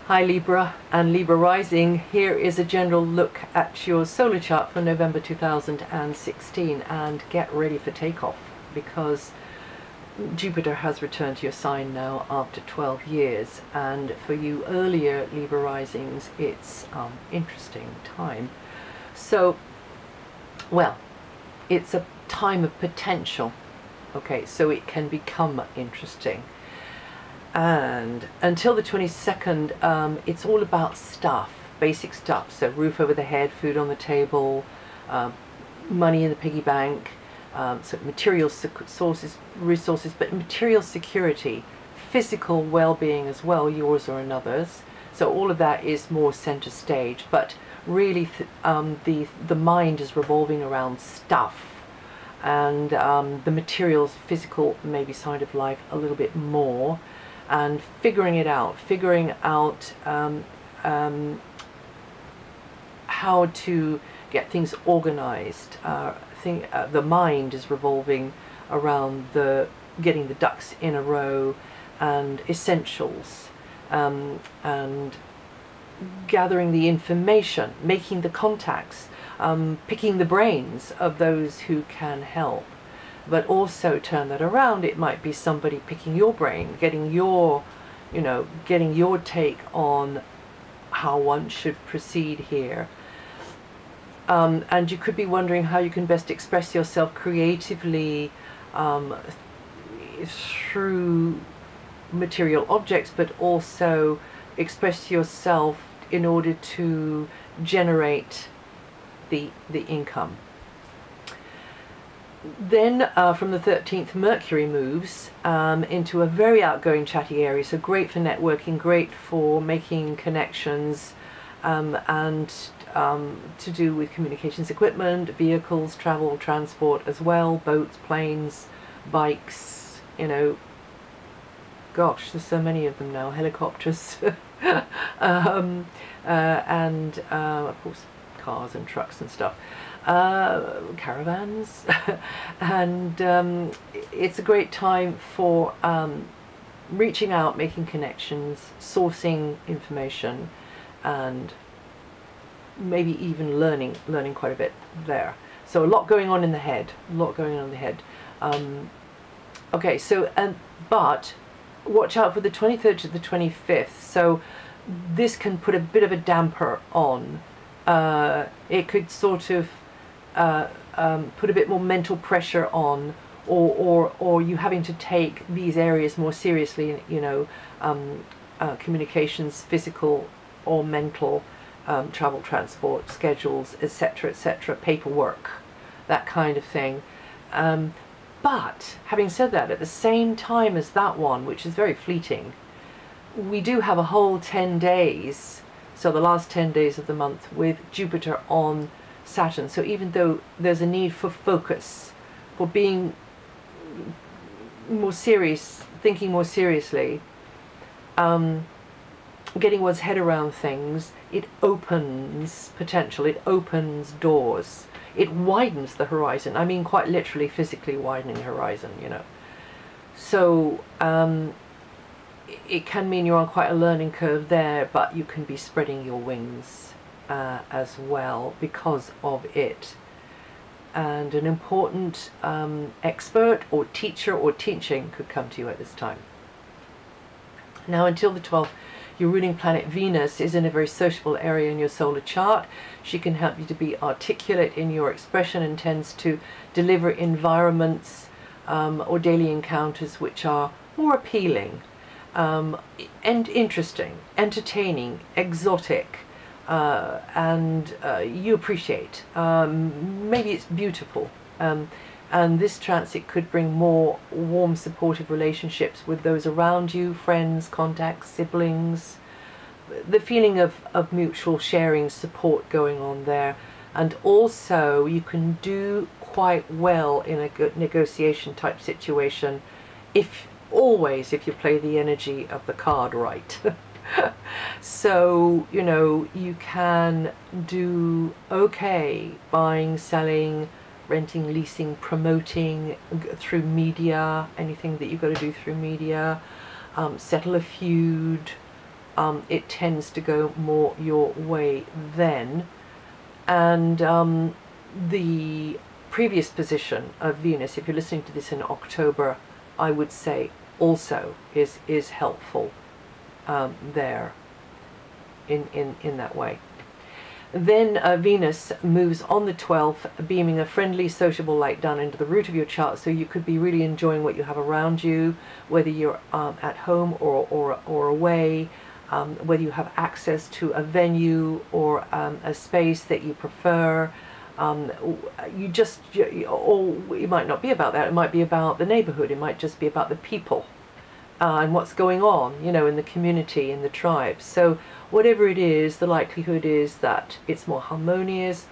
Hi Libra and Libra rising. Here is a general look at your solar chart for November 2016, and get ready for takeoff because Jupiter has returned to your sign now after 12 years, and for you earlier Libra risings it's interesting time. So, well, it's a time of potential, okay, so it can become interesting. And until the 22nd, it's all about stuff, basic stuff. So roof over the head, food on the table, money in the piggy bank, so material sources, resources, but material security, physical well-being as well, yours or another's. So all of that is more center stage, but really the mind is revolving around stuff, and the materials, physical maybe side of life a little bit more. And figuring out how to get things organized. The mind is revolving around getting the ducks in a row and essentials, and gathering the information, making the contacts, picking the brains of those who can help. But also turn that around, it might be somebody picking your brain, getting your take on how one should proceed here. And you could be wondering how you can best express yourself creatively through material objects, but also express yourself in order to generate the income. Then from the 13th, Mercury moves into a very outgoing, chatty area, so great for networking, great for making connections, and to do with communications equipment, vehicles, travel, transport as well, boats, planes, bikes, gosh, there's so many of them now, helicopters, and of course cars and trucks and stuff. Caravans, and it's a great time for reaching out, making connections, sourcing information, and maybe even learning quite a bit there. So a lot going on in the head, okay, so but watch out for the 23rd to the 25th. So this can put a bit of a damper on. It could sort of put a bit more mental pressure on, or you having to take these areas more seriously, communications, physical or mental, travel, transport, schedules, etc., paperwork, that kind of thing. But having said that, at the same time as that one, which is very fleeting, we do have a whole 10 days, so the last 10 days of the month, with Jupiter on Saturn. So even though there's a need for focus, for being more serious, thinking more seriously, getting one's head around things, it opens potential, it opens doors, it widens the horizon. I mean quite literally, physically widening the horizon, So it can mean you're on quite a learning curve there, but you can be spreading your wings as well because of it. And an important expert or teacher or teaching could come to you at this time. Now until the 12th, your ruling planet Venus is in a very sociable area in your solar chart. She can help you to be articulate in your expression and tends to deliver environments or daily encounters which are more appealing and interesting, entertaining, exotic, and you appreciate. Maybe it's beautiful, and this transit could bring more warm, supportive relationships with those around you, friends, contacts, siblings, the feeling of mutual sharing, support going on there. And also you can do quite well in a good negotiation type situation if you play the energy of the card right. So you can do okay buying, selling, renting, leasing, promoting through media, anything that you've got to do through media, settle a feud, it tends to go more your way then. And the previous position of Venus, if you're listening to this in October, I would say also is helpful there in that way. Then Venus moves on the 12th, beaming a friendly, sociable light down into the root of your chart, so you could be really enjoying what you have around you, whether you're at home or away, whether you have access to a venue or a space that you prefer. It might not be about that. It might be about the neighborhood. It might just be about the people and what's going on, you know, in the community, in the tribe. So whatever it is, the likelihood is that it's more harmonious,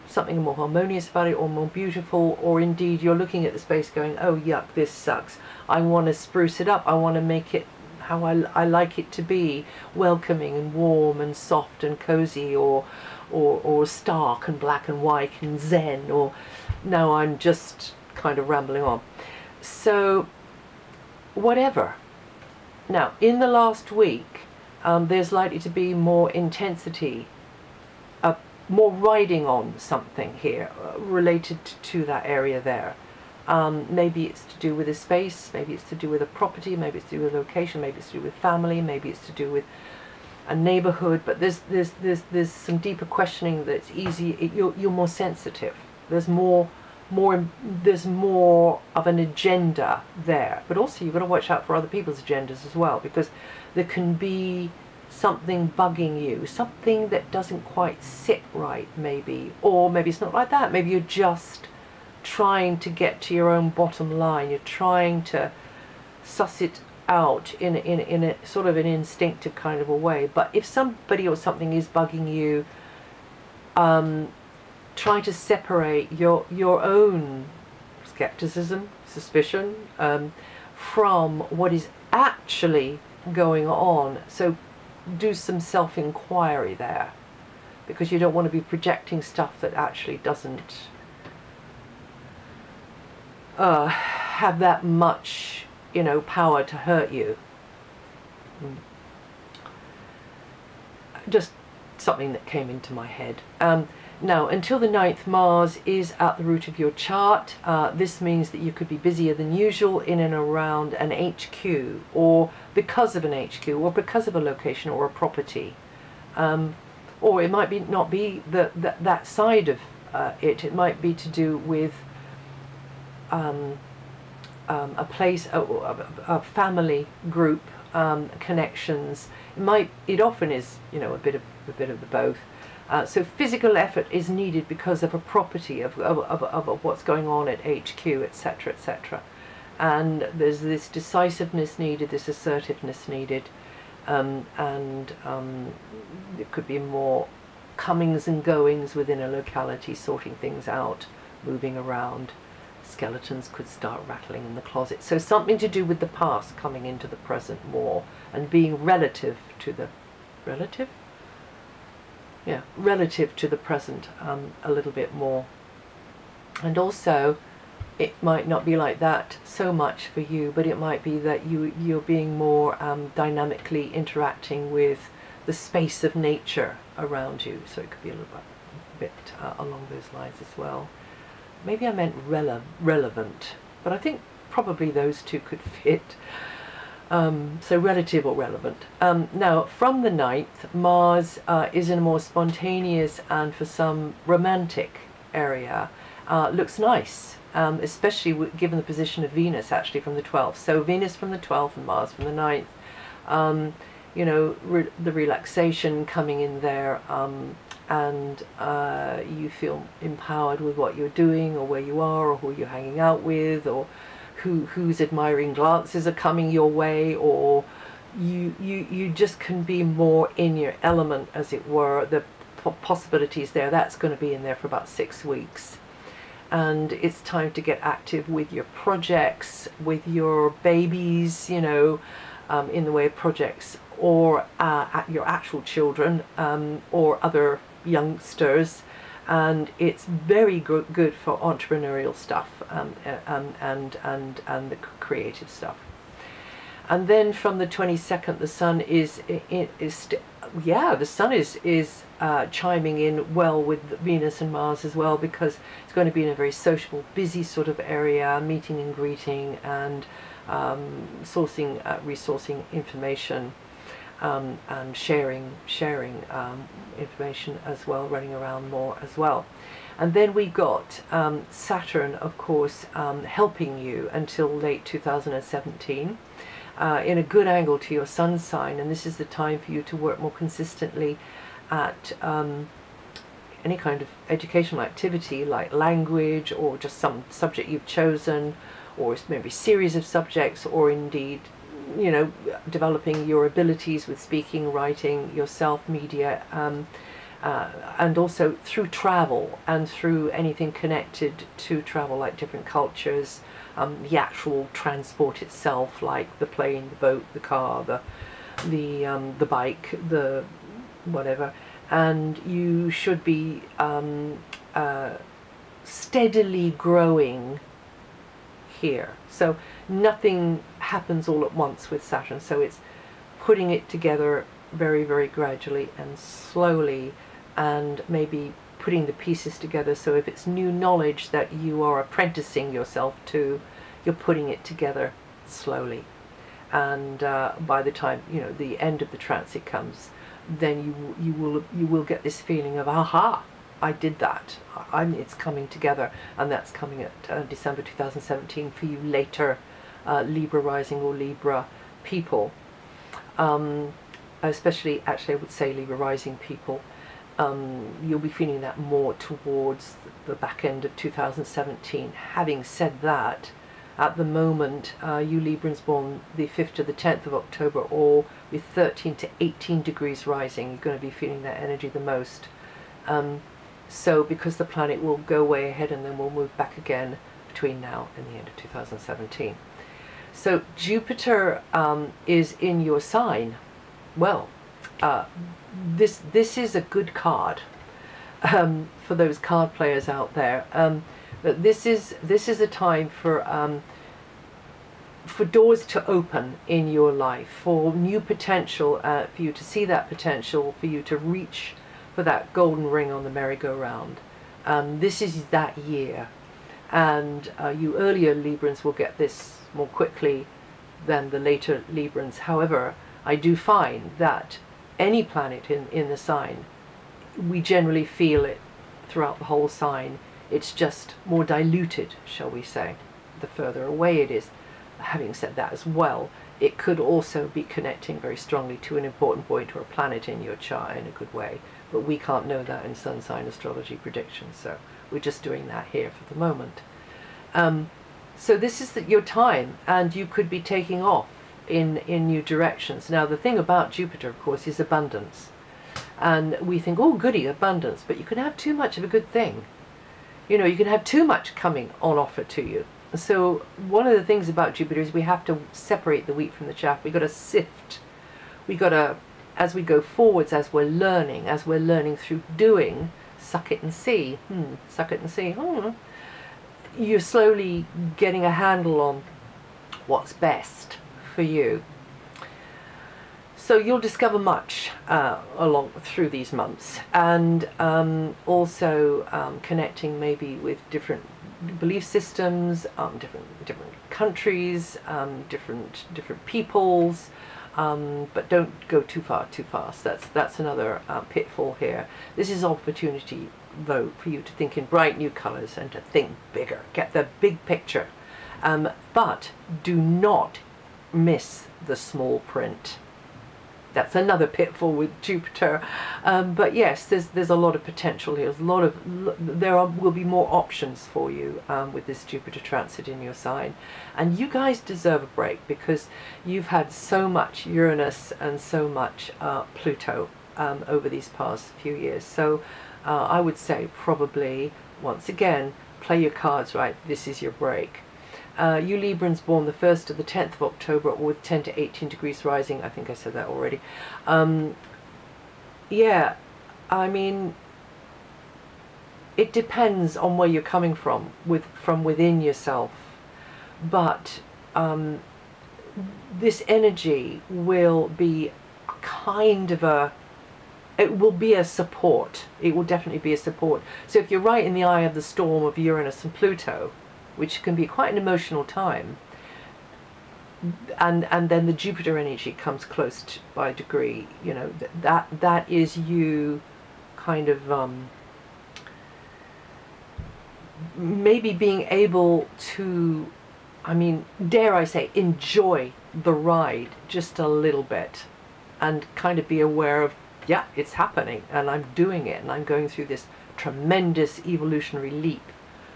something more harmonious about it, or more beautiful, or indeed you're looking at the space going, oh yuck, this sucks. I want to spruce it up. I want to make it how I like it to be, welcoming and warm and soft and cozy, or stark and black and white and zen, or now I'm just kind of rambling on. So whatever. Now in the last week there's likely to be more intensity, more riding on something here related to that area there. Maybe it's to do with a space, maybe it's to do with a property, maybe it's to do with a location, maybe it's to do with family, maybe it's to do with a neighborhood. But there's some deeper questioning that's easy. You're more sensitive. There's more of an agenda there. But also you've got to watch out for other people's agendas as well, because there can be something bugging you, something that doesn't quite sit right, maybe, or maybe it's not like that. Maybe you're just trying to get to your own bottom line. You're trying to suss it out in a sort of an instinctive kind of a way. But if somebody or something is bugging you, try to separate your own skepticism, suspicion, from what is actually going on. So do some self-inquiry there, because you don't want to be projecting stuff that actually doesn't have that much, you know, power to hurt you. Just something that came into my head. Now, until the 9th, Mars is at the root of your chart. This means that you could be busier than usual in and around an HQ, or because of an HQ, or because of a location or a property. Or it might be not be that side of it. It might be to do with a place, a family group, connections. It often is, you know, a bit of the both. So physical effort is needed because of a property, of what's going on at HQ, etc., etc. And there's this decisiveness needed, this assertiveness needed, and it could be more comings and goings within a locality, sorting things out, moving around. Skeletons could start rattling in the closet. So something to do with the past coming into the present more, and being relative to the relative to the present a little bit more. And also it might not be like that so much for you, but it might be that you're being more dynamically interacting with the space of nature around you. So it could be a little bit along those lines as well. Maybe I meant relevant, but I think probably those two could fit. So relative or relevant. Now, from the 9th, Mars is in a more spontaneous and for some romantic area. Looks nice, especially given the position of Venus actually from the 12th. So Venus from the 12th and Mars from the 9th. You know, the relaxation coming in there, and you feel empowered with what you're doing, or where you are, or who you're hanging out with, or whose admiring glances are coming your way, or you just can be more in your element, as it were. The possibilities there, that's going to be in there for about 6 weeks. And it's time to get active with your projects, with your babies, you know, in the way of projects, or your actual children, or other youngsters. And it's very good for entrepreneurial stuff, and the creative stuff. And then from the 22nd, the sun is the sun is chiming in well with Venus and Mars as well, because it's going to be in a very sociable, busy sort of area, meeting and greeting, and resourcing information, and sharing information as well, running around more as well. And then we got Saturn, of course, helping you until late 2017. In a good angle to your sun sign, and this is the time for you to work more consistently at any kind of educational activity like language, or just some subject you've chosen, or maybe a series of subjects, or indeed, you know, developing your abilities with speaking, writing, yourself, media, and also through travel and through anything connected to travel, like different cultures, the actual transport itself, like the plane, the boat, the car, the bike, the whatever. And you should be steadily growing here. So nothing happens all at once with Saturn. So it's putting it together very, very gradually and slowly, and maybe putting the pieces together. So if it's new knowledge that you are apprenticing yourself to, you're putting it together slowly. And by the time, you know, the end of the transit comes, then you will get this feeling of, aha, I did that. It's coming together, and that's coming at December 2017 for you later, Libra rising or Libra people. Especially, actually, I would say Libra rising people. You'll be feeling that more towards the back end of 2017. Having said that, at the moment, you Librans born the 5th to the 10th of October, or with 13 to 18 degrees rising, you're going to be feeling that energy the most. So because the planet will go way ahead and then we'll move back again between now and the end of 2017. So Jupiter is in your sign. Well, this is a good card for those card players out there. But this is a time for doors to open in your life, for new potential, for you to see that potential, for you to reach for that golden ring on the merry-go-round. This is that year, and you earlier Librans will get this more quickly than the later Librans. However, I do find that any planet in the sign, we generally feel it throughout the whole sign. It's just more diluted, shall we say, the further away it is. Having said that as well, it could also be connecting very strongly to an important point or a planet in your chart in a good way, but we can't know that in sun sign astrology predictions, so we're just doing that here for the moment. So this is your time, and you could be taking off in new directions. Now the thing about Jupiter, of course, is abundance, and we think, oh goody, abundance, but you can have too much of a good thing. You know, you can have too much coming on offer to you. So one of the things about Jupiter is we have to separate the wheat from the chaff. We've got to sift. We've got to, as we go forwards, as we're learning through doing, suck it and see. Suck it and see. You're slowly getting a handle on what's best for you. So you'll discover much along through these months, and also connecting maybe with different belief systems, different countries, different peoples, but don't go too far too fast. That's another pitfall here. This is opportunity though for you to think in bright new colors and to think bigger, get the big picture, but do not miss the small print. That's another pitfall with Jupiter. But yes, there's a lot of potential here. There will be more options for you with this Jupiter transit in your sign. And you guys deserve a break, because you've had so much Uranus and so much Pluto over these past few years. So I would say probably, once again, play your cards right. This is your break. You Librans born the 1st to the 10th of October, or with 10 to 18 degrees rising. I think I said that already. Yeah, I mean, it depends on where you're coming from within yourself. But this energy will be kind of a, it will be a support. It will definitely be a support. So if you're right in the eye of the storm of Uranus and Pluto, which can be quite an emotional time, and then the Jupiter energy comes close to, by degree, you know, that is you kind of maybe being able to, I mean, dare I say, enjoy the ride just a little bit, and kind of be aware of, yeah, it's happening, and I'm doing it, and I'm going through this tremendous evolutionary leap,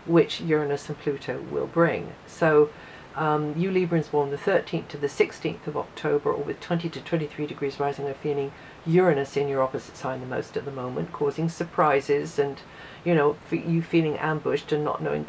which Uranus and Pluto will bring. So you Librans born the 13th to the 16th of October, or with 20 to 23 degrees rising, are feeling Uranus in your opposite sign the most at the moment, causing surprises and, you know, you feeling ambushed and not knowing,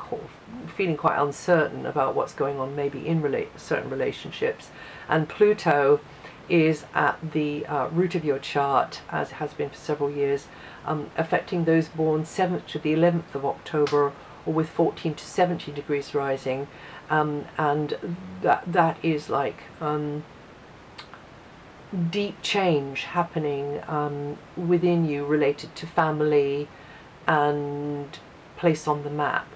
feeling quite uncertain about what's going on, maybe in certain relationships. And Pluto is at the root of your chart, as it has been for several years, affecting those born 7th to the 11th of October, or with 14 to 17 degrees rising, and that is like deep change happening within you, related to family and place on the map.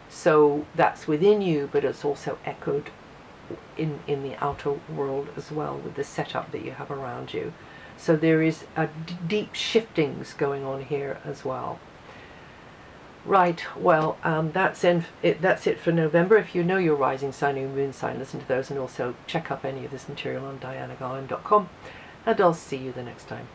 So that's within you, but it's also echoed in the outer world as well, with the setup that you have around you. So there is a deep shiftings going on here as well. Right, well, that's it for November. If you know your rising sign or moon sign, listen to those, and also check up any of this material on DianaGarland.com, and I'll see you the next time.